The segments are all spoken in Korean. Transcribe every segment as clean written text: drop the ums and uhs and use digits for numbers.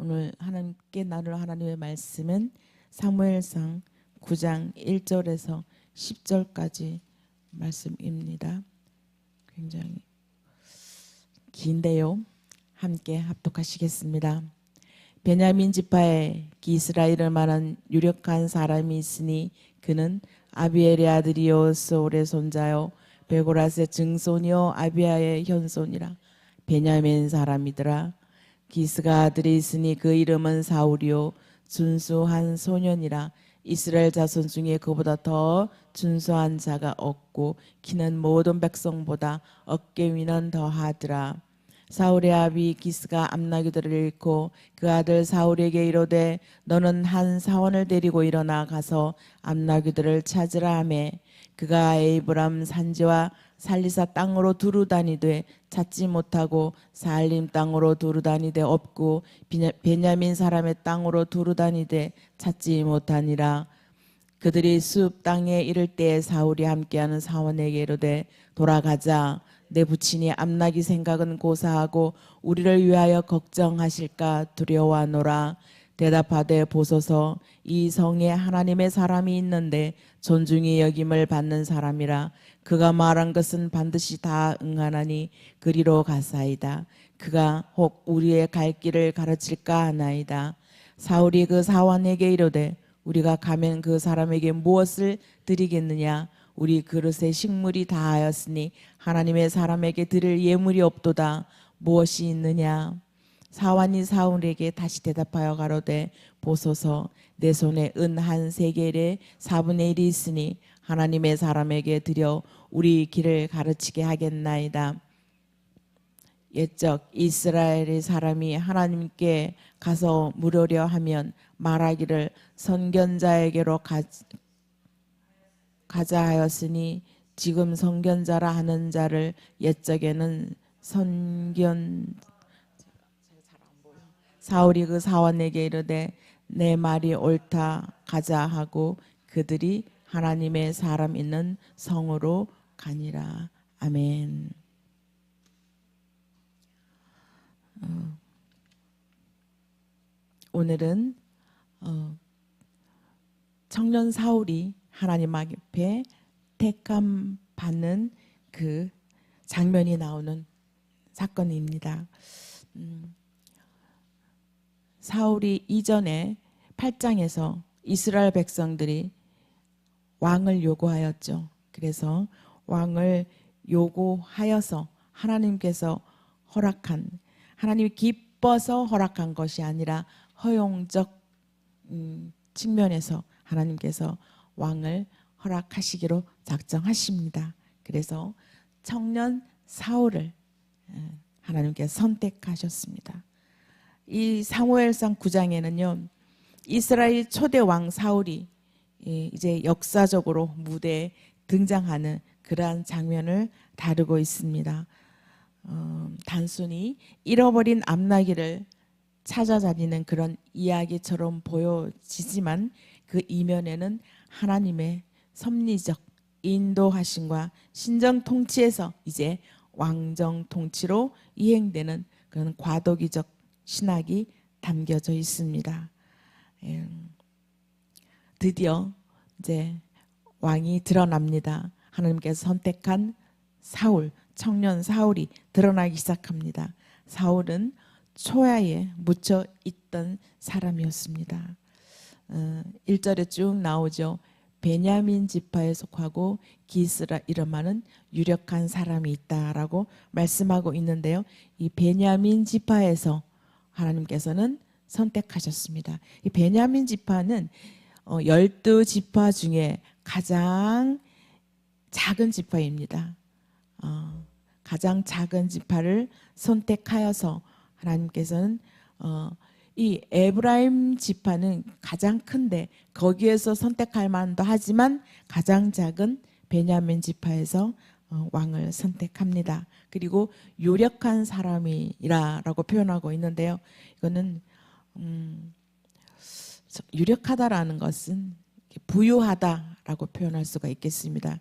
오늘 하나님께 나눌 하나님의 말씀은 사무엘상 9장 1절에서 10절까지 말씀입니다. 굉장히 긴데요. 함께 합독하시겠습니다. 베냐민 지파에 이스라엘을 말한 유력한 사람이 있으니 그는 아비엘의 아들이요 소울의 손자요 베고라스의 증손이요 아비아의 현손이라. 베냐민 사람이더라. 기스가 아들이 있으니 그 이름은 사울이요 준수한 소년이라. 이스라엘 자손 중에 그보다 더 준수한 자가 없고 키는 모든 백성보다 어깨 위는 더하더라. 사울의 아비 기스가 암나기들을 잃고 그 아들 사울에게 이르되 너는 한 사원을 데리고 일어나 가서 암나기들을 찾으라 하매 그가 에이브람 산지와 살리사 땅으로 두루 다니되 찾지 못하고 살림 땅으로 두루 다니되 없고 베냐민 사람의 땅으로 두루 다니되 찾지 못하니라. 그들이 숲 땅에 이를 때에 사울이 함께하는 사원에게 이르되 돌아가자. 내 부친이 암나기 생각은 고사하고 우리를 위하여 걱정하실까 두려워하노라. 대답하되 보소서 이 성에 하나님의 사람이 있는데 존중이 여김을 받는 사람이라. 그가 말한 것은 반드시 다 응하나니 그리로 가사이다. 그가 혹 우리의 갈 길을 가르칠까 하나이다. 사울이 그 사원에게 이르되 우리가 가면 그 사람에게 무엇을 드리겠느냐. 우리 그릇에 식물이 다하였으니 하나님의 사람에게 드릴 예물이 없도다. 무엇이 있느냐. 사원이 사울에게 다시 대답하여 가로되 보소서 내 손에 은 한 세겔의 4분의 1이 있으니 하나님의 사람에게 드려 우리 길을 가르치게 하겠나이다. 옛적 이스라엘의 사람이 하나님께 가서 물으려 하면 말하기를 선견자에게로 가자 하였으니 지금 선견자라 하는 자를 옛적에는 사울이 그 사원에게 이르되 내 말이 옳다 가자 하고 그들이 하나님의 사람 있는 성으로 가니라. 아멘. 오늘은 청년 사울이 하나님 앞에 택함 받는 그 장면이 나오는 사건입니다. 사울이 이전에 8장에서 이스라엘 백성들이 왕을 요구하였죠. 그래서 왕을 요구하여서 하나님께서 허락한, 하나님이 기뻐서 허락한 것이 아니라 허용적 측면에서 하나님께서 왕을 허락하시기로 작정하십니다. 그래서 청년 사울을 하나님께서 선택하셨습니다. 이 사무엘상 9장에는요. 이스라엘 초대 왕 사울이 이제 역사적으로 무대에 등장하는 그러한 장면을 다루고 있습니다. 단순히 잃어버린 암나기를 찾아다니는 그런 이야기처럼 보여지지만 그 이면에는 하나님의 섭리적 인도하심과 신정 통치에서 이제 왕정 통치로 이행되는 그런 과도기적 신학이 담겨져 있습니다. 드디어 이제 왕이 드러납니다. 하나님께서 선택한 사울, 청년 사울이 드러나기 시작합니다. 사울은 초야에 묻혀 있던 사람이었습니다. 1절에 쭉 나오죠. 베냐민 지파에 속하고 기스라 이름하는 유력한 사람이 있다라고 말씀하고 있는데요. 이 베냐민 지파에서 하나님께서는 선택하셨습니다. 이 베냐민 지파는 12지파 중에 가장 작은 지파입니다. 가장 작은 지파를 선택하여서 하나님께서는 이 에브라임 지파는 가장 큰데 거기에서 선택할 만도 하지만 가장 작은 베냐민 지파에서 왕을 선택합니다. 그리고 유력한 사람이라고 표현하고 있는데요. 이거는 유력하다라는 것은 부유하다라고 표현할 수가 있겠습니다.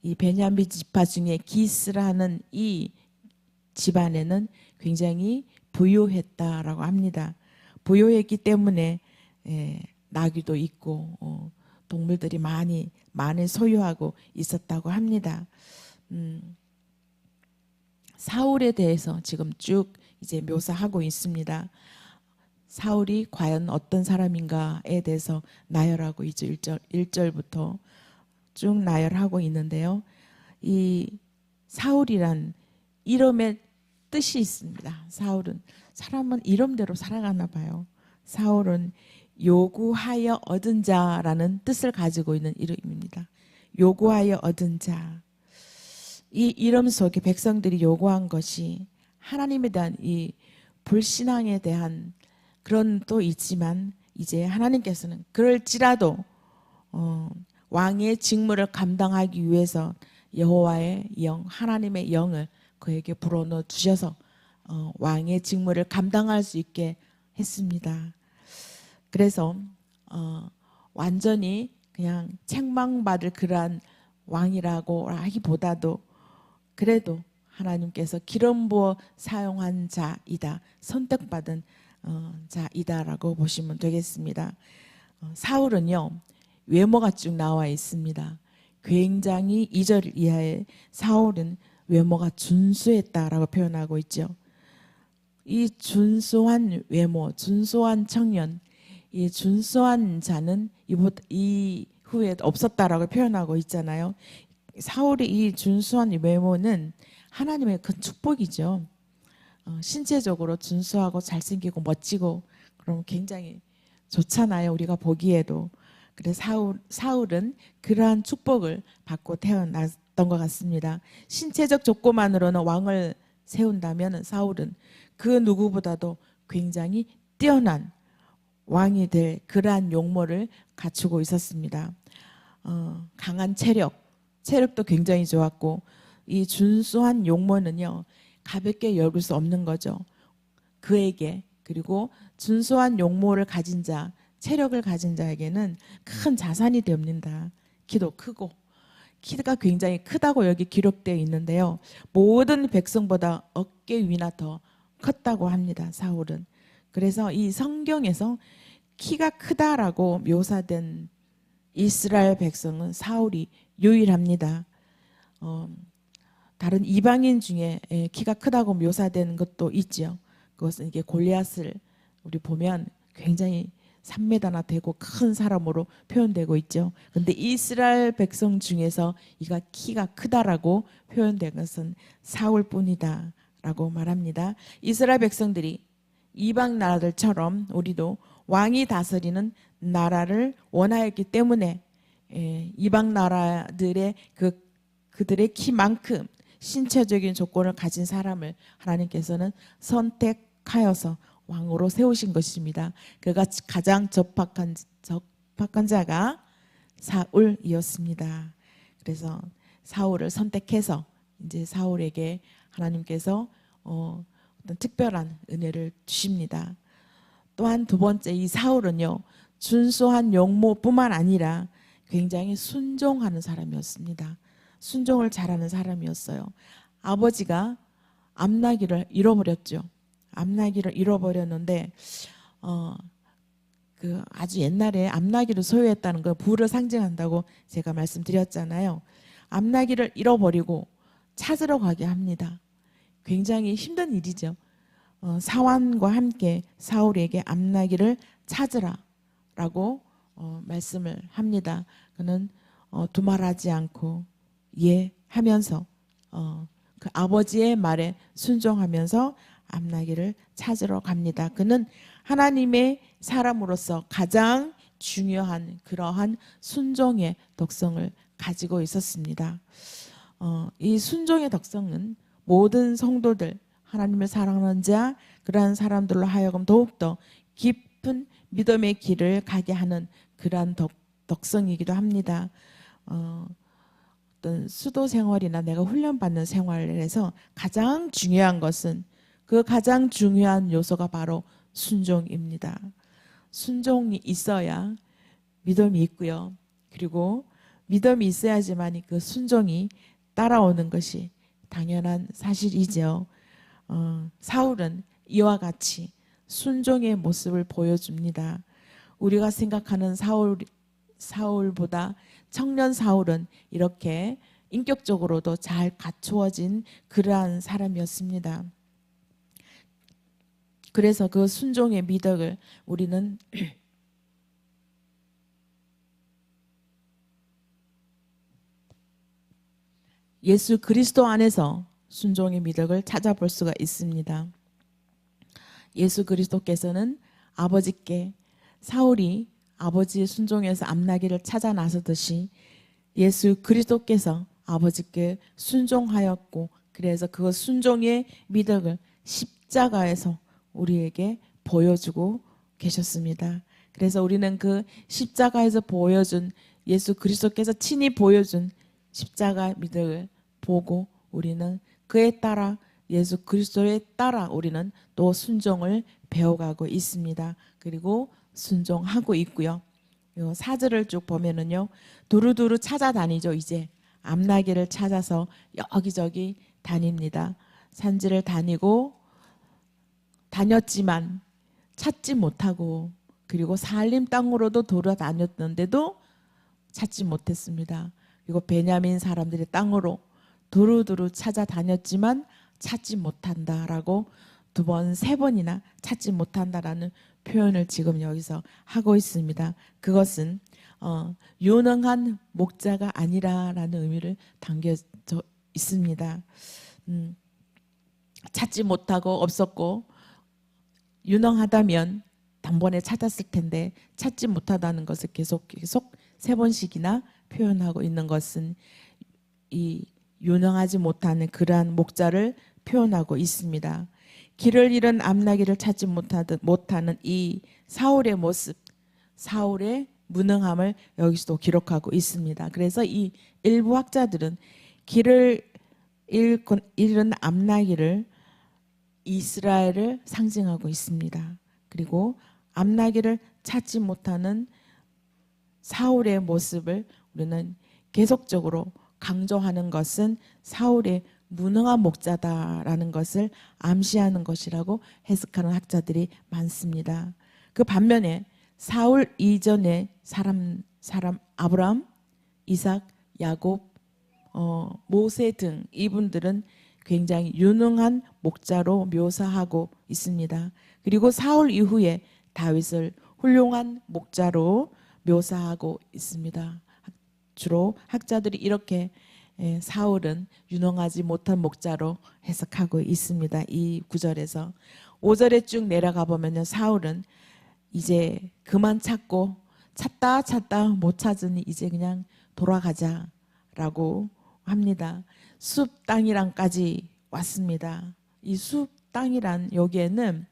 이 베냐민 지파 중에 기스라는 이 집안에는 굉장히 부유했다라고 합니다. 부유했기 때문에 나귀도 있고 동물들이 많이 소유하고 있었다고 합니다. 사울에 대해서 지금 쭉 이제 묘사하고 있습니다. 사울이 과연 어떤 사람인가에 대해서 나열하고 있죠. 1절부터 쭉 나열하고 있는데요. 이 사울이란 이름의 뜻이 있습니다. 사람은 이름대로 살아가나 봐요. 사울은 요구하여 얻은 자라는 뜻을 가지고 있는 이름입니다. 요구하여 얻은 자. 이 이름 속에 백성들이 요구한 것이 하나님에 대한 이 불신앙에 대한 그런 또 있지만, 이제 하나님께서는 그럴지라도 왕의 직무를 감당하기 위해서 여호와의 영, 하나님의 영을 그에게 불어넣어 주셔서 왕의 직무를 감당할 수 있게 했습니다. 그래서 완전히 그냥 책망받을 그러한 왕이라고 하기보다도 그래도 하나님께서 기름 부어 사용한 자이다, 선택받은 자이다라고 보시면 되겠습니다. 사울은요, 외모가 쭉 나와 있습니다. 굉장히 2절 이하에 사울은 외모가 준수했다라고 표현하고 있죠. 이 준수한 외모, 준수한 청년, 이 준수한 자는 이후에 없었다라고 표현하고 있잖아요. 사울의 이 준수한 외모는 하나님의 큰 축복이죠. 신체적으로 준수하고 잘생기고 멋지고 그럼 굉장히 좋잖아요, 우리가 보기에도. 그래서 사울은 그러한 축복을 받고 태어났던 것 같습니다. 신체적 조건만으로는 왕을 세운다면 사울은 그 누구보다도 굉장히 뛰어난 왕이 될 그러한 용모를 갖추고 있었습니다. 강한 체력도 굉장히 좋았고, 이 준수한 용모는요, 가볍게 여길 수 없는 거죠. 그에게, 그리고 준수한 용모를 가진 자, 체력을 가진 자에게는 큰 자산이 됩니다. 키도 크고, 키가 굉장히 크다고 여기 기록되어 있는데요, 모든 백성보다 어깨 위나 더 컸다고 합니다, 사울은. 그래서 이 성경에서 키가 크다라고 묘사된 이스라엘 백성은 사울이 유일합니다. 다른 이방인 중에 키가 크다고 묘사된 것도 있죠. 그것은 이게 골리앗을 우리 보면 굉장히 3m나 되고 큰 사람으로 표현되고 있죠. 그런데 이스라엘 백성 중에서 이가 키가 크다라고 표현된 것은 사울뿐이다라고 말합니다. 이스라엘 백성들이 이방 나라들처럼 우리도 왕이 다스리는 나라를 원하였기 때문에 이방 나라들의 그들의 키만큼 신체적인 조건을 가진 사람을 하나님께서는 선택하여서 왕으로 세우신 것입니다. 그가 가장 적합한 자가 사울이었습니다. 그래서 사울을 선택해서 이제 사울에게 하나님께서 어떤 특별한 은혜를 주십니다. 또한 두 번째, 이 사울은요, 준수한 용모뿐만 아니라 굉장히 순종하는 사람이었습니다. 순종을 잘하는 사람이었어요. 아버지가 암나귀를 잃어버렸죠. 암나귀를 잃어버렸는데 그 아주 옛날에 암나귀를 소유했다는 걸 부를 상징한다고 제가 말씀드렸잖아요. 암나귀를 잃어버리고 찾으러 가게 합니다. 굉장히 힘든 일이죠. 사환과 함께 사울에게 암나귀를 찾으라라고 말씀을 합니다. 그는 두말하지 않고 예 하면서 그 아버지의 말에 순종하면서 암나귀를 찾으러 갑니다. 그는 하나님의 사람으로서 가장 중요한 그러한 순종의 덕성을 가지고 있었습니다. 이 순종의 덕성은 모든 성도들, 하나님을 사랑하는 자, 그러한 사람들로 하여금 더욱더 깊은 믿음의 길을 가게 하는 그러한 덕성이기도 합니다. 어떤 수도 생활이나 내가 훈련받는 생활에서 가장 중요한 것은, 그 가장 중요한 요소가 바로 순종입니다. 순종이 있어야 믿음이 있고요. 그리고 믿음이 있어야지만 그 순종이 따라오는 것이 당연한 사실이죠. 사울은 이와 같이 순종의 모습을 보여줍니다. 우리가 생각하는 사울보다 청년 사울은 이렇게 인격적으로도 잘 갖추어진 그러한 사람이었습니다. 그래서 그 순종의 미덕을 우리는 예수 그리스도 안에서 순종의 미덕을 찾아볼 수가 있습니다. 예수 그리스도께서는 아버지께 사울이 아버지의 순종에서 암나기를 찾아 나서듯이 예수 그리스도께서 아버지께 순종하였고, 그래서 그 순종의 미덕을 십자가에서 우리에게 보여주고 계셨습니다. 그래서 우리는 그 십자가에서 보여준 예수 그리스도께서 친히 보여준 십자가 미덕을 보고 우리는 그에 따라 예수 그리스도에 따라 우리는 또 순종을 배워가고 있습니다. 그리고 순종하고 있고요. 요 사절을 쭉 보면은요, 두루두루 찾아다니죠. 이제 암나기를 찾아서 여기저기 다닙니다. 산지를 다녔지만 찾지 못하고, 그리고 살림 땅으로도 돌아다녔는데도 찾지 못했습니다. 그리고 베냐민 사람들의 땅으로 두루두루 찾아다녔지만 찾지 못한다라고 두 번, 세 번이나 찾지 못한다라는 표현을 지금 여기서 하고 있습니다. 그것은 유능한 목자가 아니라라는 의미를 담겨져 있습니다. 찾지 못하고 없었고, 유능하다면 단번에 찾았을 텐데 찾지 못하다는 것을 계속 세 번씩이나 표현하고 있는 것은 이 유능하지 못하는 그러한 목자를 표현하고 있습니다. 길을 잃은 암나기를 찾지 못하는 이 사울의 모습, 사울의 무능함을 여기서도 기록하고 있습니다. 그래서 이 일부 학자들은 길을 잃은 암나기를 이스라엘을 상징하고 있습니다. 그리고 암나기를 찾지 못하는 사울의 모습을 우리는 계속적으로 강조하는 것은 사울의 무능한 목자다라는 것을 암시하는 것이라고 해석하는 학자들이 많습니다. 그 반면에 사울 이전의 사람 아브람, 이삭, 야곱, 모세 등 이분들은 굉장히 유능한 목자로 묘사하고 있습니다. 그리고 사울 이후에 다윗을 훌륭한 목자로 묘사하고 있습니다. 주로 학자들이 이렇게 사울은 유능하지 못한 목자로 해석하고 있습니다. 이 구절에서 5절에 쭉 내려가 보면요, 사울은 이제 그만 찾다 못 찾으니 이제 그냥 돌아가자라고 합니다. 숲 땅이랑까지 왔습니다. 이 숲 땅이란 여기에는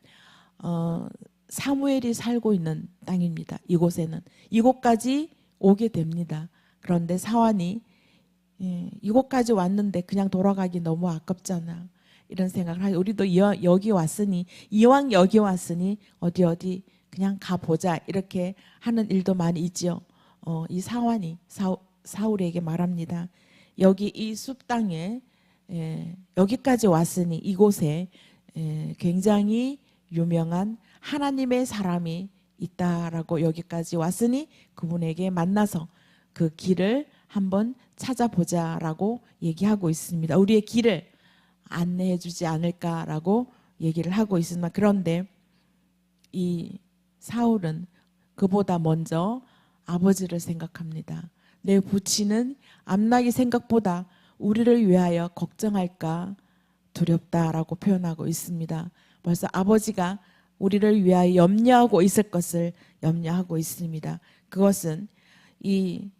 사무엘이 살고 있는 땅입니다. 이곳에는 이곳까지 오게 됩니다. 그런데 사환이 이곳까지 왔는데 그냥 돌아가기 너무 아깝잖아, 이런 생각을 하고, 우리도 여기 왔으니, 이왕 여기 왔으니 어디 그냥 가보자, 이렇게 하는 일도 많이 있지요. 이 사환이 사울에게 말합니다. 여기 이 숲 땅에 여기까지 왔으니 이곳에 굉장히 유명한 하나님의 사람이 있다라고, 여기까지 왔으니 그분에게 만나서 그 길을 한번 찾아보자라고 얘기하고 있습니다. 우리의 길을 안내해 주지 않을까라고 얘기를 하고 있습니다. 그런데 이 사울은 그보다 먼저 아버지를 생각합니다. 내 부친은 암나기 생각보다 우리를 위하여 걱정할까 두렵다라고 표현하고 있습니다. 벌써 아버지가 우리를 위하여 염려하고 있을 것을 염려하고 있습니다. 그것은 이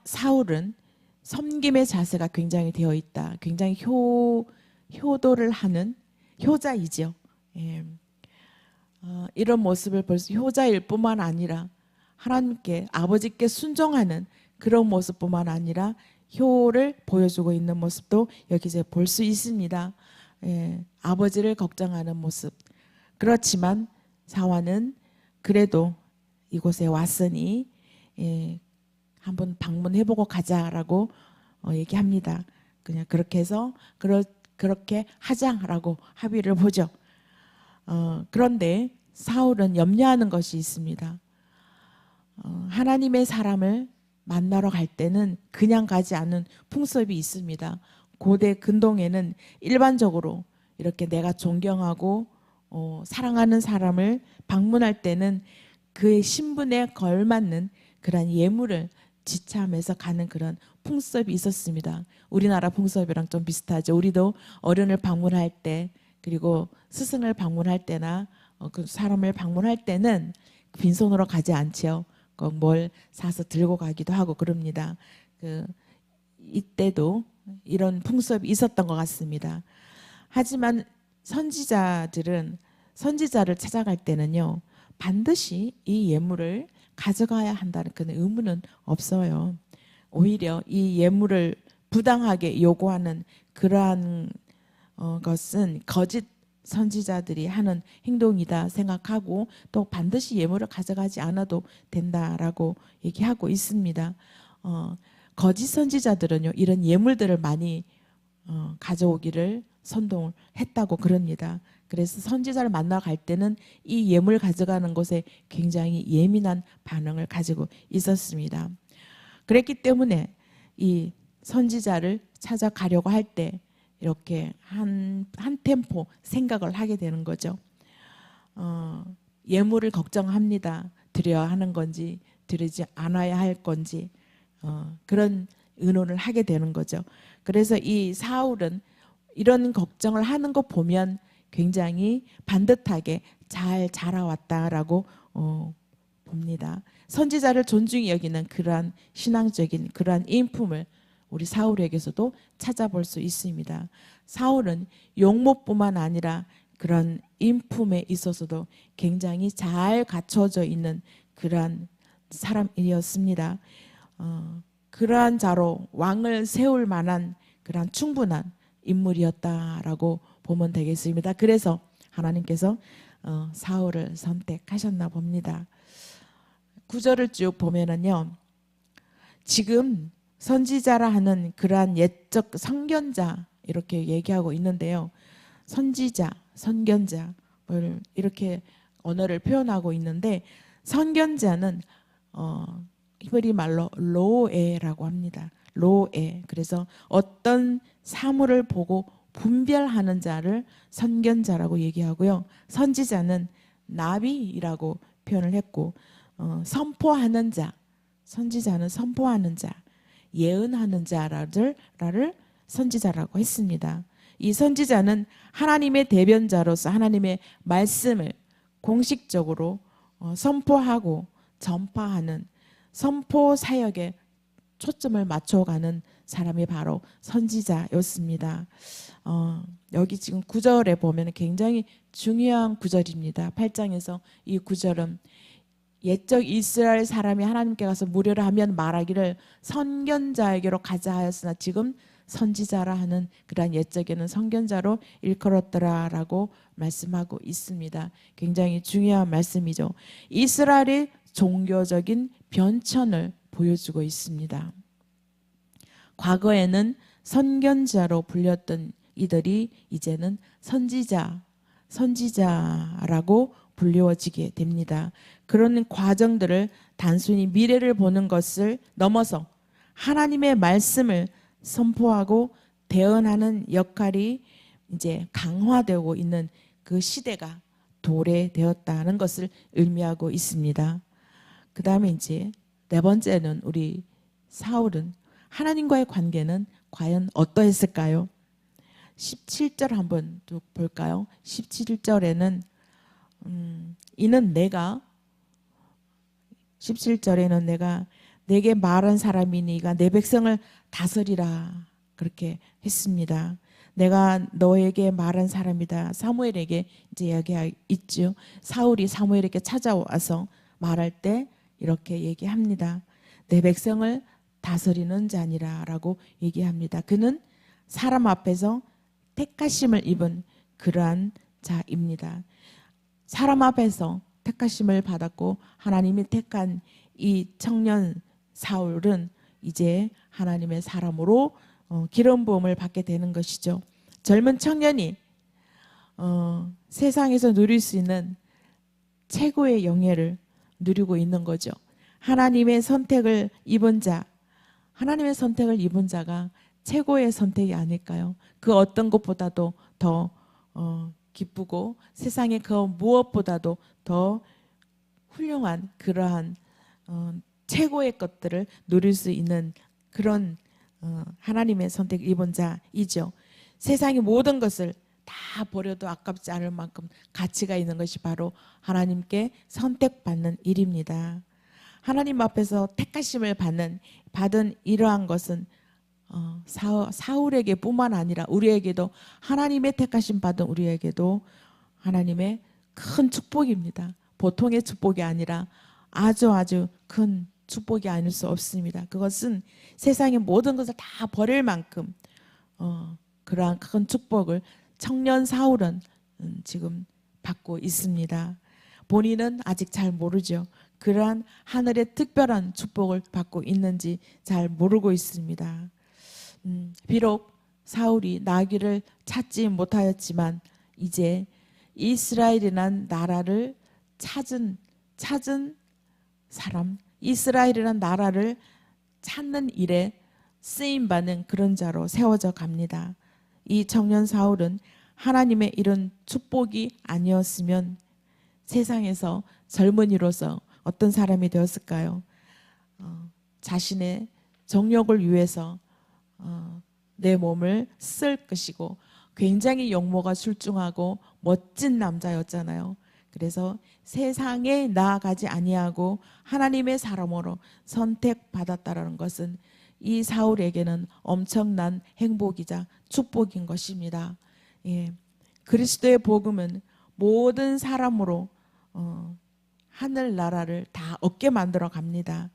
사울은 섬김의 자세가 굉장히 되어 있다. 굉장히 효도를 하는 효자이죠. 이런 모습을 볼 수, 효자일 뿐만 아니라 하나님께, 아버지께 순종하는 그런 모습뿐만 아니라 효를 보여주고 있는 모습도 여기서 볼 수 있습니다. 아버지를 걱정하는 모습. 그렇지만 사환은 그래도 이곳에 왔으니 한번 방문해보고 가자라고 얘기합니다. 그냥 그렇게 해서 그렇게 하자라고 합의를 보죠. 그런데 사울은 염려하는 것이 있습니다. 하나님의 사람을 만나러 갈 때는 그냥 가지 않는 풍습이 있습니다. 고대 근동에는 일반적으로 이렇게 내가 존경하고 사랑하는 사람을 방문할 때는 그의 신분에 걸맞는 그런 예물을 지참해서 가는 그런 풍습이 있었습니다. 우리나라 풍습이랑 좀 비슷하죠. 우리도 어른을 방문할 때, 그리고 스승을 방문할 때나 그 사람을 방문할 때는 빈손으로 가지 않지요. 꼭 뭘 사서 들고 가기도 하고 그럽니다. 이때도 이런 풍습이 있었던 것 같습니다. 하지만 선지자들은 선지자를 찾아갈 때는요, 반드시 이 예물을 가져가야 한다는 그런 의무는 없어요. 오히려 이 예물을 부당하게 요구하는 그러한 것은 거짓 선지자들이 하는 행동이다 생각하고, 또 반드시 예물을 가져가지 않아도 된다라고 얘기하고 있습니다. 거짓 선지자들은요, 이런 예물들을 많이 가져오기를 선동을 했다고 그럽니다. 그래서 선지자를 만나러 갈 때는 이 예물 가져가는 것에 굉장히 예민한 반응을 가지고 있었습니다. 그랬기 때문에 이 선지자를 찾아가려고 할 때 이렇게 한 템포 생각을 하게 되는 거죠. 예물을 걱정합니다. 드려야 하는 건지 드리지 않아야 할 건지 그런 의논을 하게 되는 거죠. 그래서 이 사울은 이런 걱정을 하는 거 보면 굉장히 반듯하게 잘 자라왔다라고 봅니다. 선지자를 존중히 여기는 그러한 신앙적인 그러한 인품을 우리 사울에게서도 찾아볼 수 있습니다. 사울은 용모뿐만 아니라 그런 인품에 있어서도 굉장히 잘 갖춰져 있는 그러한 사람이었습니다. 그러한 자로 왕을 세울 만한 그러한 충분한 인물이었다라고 보면 되겠습니다. 그래서 하나님께서 사울을 선택하셨나 봅니다. 구절을 쭉 보면은요, 지금 선지자라 하는 그러한 옛적 선견자 이렇게 얘기하고 있는데요, 선지자, 선견자를 이렇게 언어를 표현하고 있는데, 선견자는 히브리 말로 로에라고 합니다. 로에. 그래서 어떤 사물을 보고 분별하는 자를 선견자라고 얘기하고요, 선지자는 나비라고 표현을 했고, 선포하는 자, 선지자는 선포하는 자, 예언하는 자를 선지자라고 했습니다. 이 선지자는 하나님의 대변자로서 하나님의 말씀을 공식적으로 선포하고 전파하는 선포 사역에 초점을 맞춰가는 사람이 바로 선지자였습니다. 여기 지금 9절에 보면 굉장히 중요한 구절입니다. 8장에서 이 구절은 옛적 이스라엘 사람이 하나님께 가서 무료를 하면 말하기를 선견자에게로 가자 하였으나 지금 선지자라 하는 그러한 옛적에는 선견자로 일컬었더라라고 말씀하고 있습니다. 굉장히 중요한 말씀이죠. 이스라엘의 종교적인 변천을 보여주고 있습니다. 과거에는 선견자로 불렸던 이들이 이제는 선지자라고 불리워지게 됩니다. 그런 과정들을 단순히 미래를 보는 것을 넘어서 하나님의 말씀을 선포하고 대언하는 역할이 이제 강화되고 있는 그 시대가 도래되었다는 것을 의미하고 있습니다. 그 다음에 이제 네 번째는 우리 사울은 하나님과의 관계는 과연 어떠했을까요? 17절 한번 또 볼까요? 17절에는 이는 내가 17절에는 내가 내게 말한 사람이니 이가 내 백성을 다스리라 그렇게 했습니다. 내가 너에게 말한 사람이다. 사무엘에게 이제 이야기했죠. 사울이 사무엘에게 찾아와서 말할 때 이렇게 얘기합니다. 내 백성을 다스리는 자니라라고 얘기합니다. 그는 사람 앞에서 택하심을 입은 그러한 자입니다. 사람 앞에서 택하심을 받았고 하나님이 택한 이 청년 사울은 이제 하나님의 사람으로 기름 부음을 받게 되는 것이죠. 젊은 청년이 세상에서 누릴 수 있는 최고의 영예를 누리고 있는 거죠. 하나님의 선택을 입은 자, 하나님의 선택을 입은 자가 최고의 선택이 아닐까요? 그 어떤 것보다도 더 기쁘고 세상의 그 무엇보다도 더 훌륭한 그러한 최고의 것들을 누릴 수 있는 그런 하나님의 선택을 입은 자이죠. 세상의 모든 것을 다 버려도 아깝지 않을 만큼 가치가 있는 것이 바로 하나님께 선택받는 일입니다. 하나님 앞에서 택하심을 받은 이러한 것은 사울에게 뿐만 아니라 우리에게도, 하나님의 택하심 받은 우리에게도 하나님의 큰 축복입니다. 보통의 축복이 아니라 아주 큰 축복이 아닐 수 없습니다. 그것은 세상의 모든 것을 다 버릴 만큼 그러한 큰 축복을 청년 사울은 지금 받고 있습니다. 본인은 아직 잘 모르죠. 그러한 하늘의 특별한 축복을 받고 있는지 잘 모르고 있습니다. 비록 사울이 나귀를 찾지 못하였지만 이제 이스라엘이란 나라를 찾은 사람, 이스라엘이란 나라를 찾는 일에 쓰임받는 그런 자로 세워져 갑니다. 이 청년 사울은 하나님의 이런 축복이 아니었으면 세상에서 젊은이로서 어떤 사람이 되었을까요? 자신의 정욕을 위해서 내 몸을 쓸 것이고 굉장히 용모가 출중하고 멋진 남자였잖아요. 그래서 세상에 나아가지 아니하고 하나님의 사람으로 선택받았다라는 것은 이 사울에게는 엄청난 행복이자 축복인 것입니다. 예. 그리스도의 복음은 모든 사람으로 하늘나라를 다 얻게 만들어 갑니다.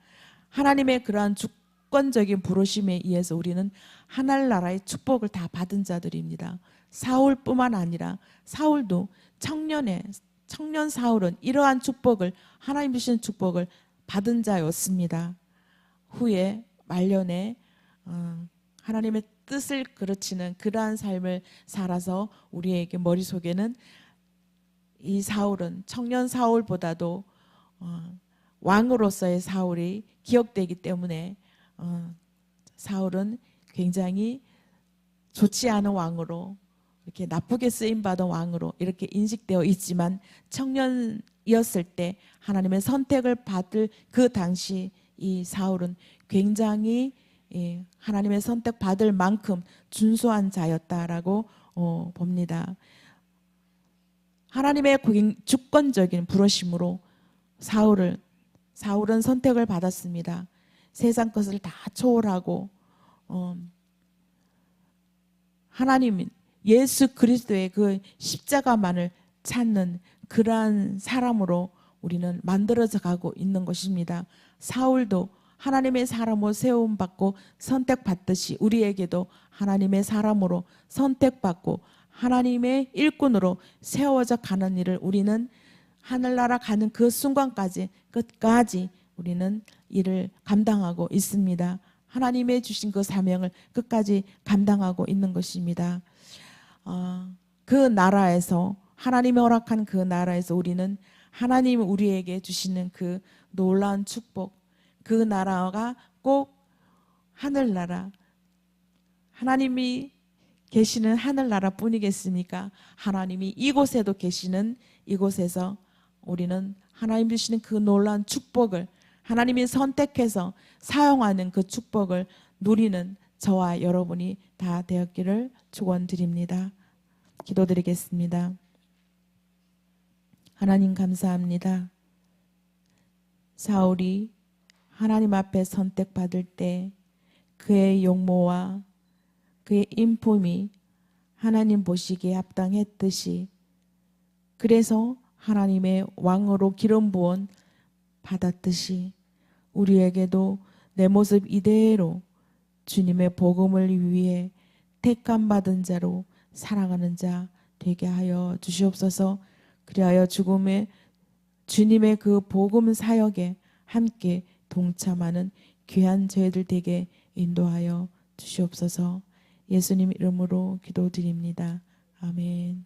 하나님의 그러한 주권적인 부르심에 의해서 우리는 하늘나라의 축복을 다 받은 자들입니다. 사울뿐만 아니라 사울도 청년 사울은 이러한 축복을, 하나님 주신 축복을 받은 자였습니다. 후에 말년에 하나님의 뜻을 그르치는 그러한 삶을 살아서 우리에게 머릿속에는 이 사울은 청년 사울보다도 왕으로서의 사울이 기억되기 때문에 사울은 굉장히 좋지 않은 왕으로, 이렇게 나쁘게 쓰임받은 왕으로 이렇게 인식되어 있지만 청년이었을 때 하나님의 선택을 받을 그 당시 이 사울은 굉장히 하나님의 선택 받을 만큼 준수한 자였다라고 봅니다. 하나님의 주권적인 부르심으로 사울은 선택을 받았습니다. 세상 것을 다 초월하고 하나님 예수 그리스도의 그 십자가만을 찾는 그러한 사람으로 우리는 만들어져 가고 있는 것입니다. 사울도 하나님의 사람으로 세움받고 선택받듯이 우리에게도 하나님의 사람으로 선택받고 하나님의 일꾼으로 세워져 가는 일을 우리는 하늘나라 가는 그 순간까지 끝까지 우리는 일을 감당하고 있습니다. 하나님의 주신 그 사명을 끝까지 감당하고 있는 것입니다. 그 나라에서, 하나님이 허락한 그 나라에서 우리는 하나님이 우리에게 주시는 그 놀라운 축복, 그 나라가 꼭 하늘나라, 하나님이 계시는 하늘나라 뿐이겠습니까? 하나님이 이곳에도 계시는 이곳에서 우리는 하나님 주시는 그 놀라운 축복을, 하나님이 선택해서 사용하는 그 축복을 누리는 저와 여러분이 다 되었기를 축원드립니다. 기도드리겠습니다. 하나님 감사합니다. 사울이 하나님 앞에 선택받을 때 그의 용모와 그의 인품이 하나님 보시기에 합당했듯이, 그래서 하나님의 왕으로 기름 부은 받았듯이 우리에게도 내 모습 이대로 주님의 복음을 위해 택함 받은 자로 사랑하는 자 되게 하여 주시옵소서. 그리하여 죽음의 주님의 그 복음 사역에 함께 동참하는 귀한 저희들 되게 인도하여 주시옵소서. 예수님 이름으로 기도드립니다. 아멘.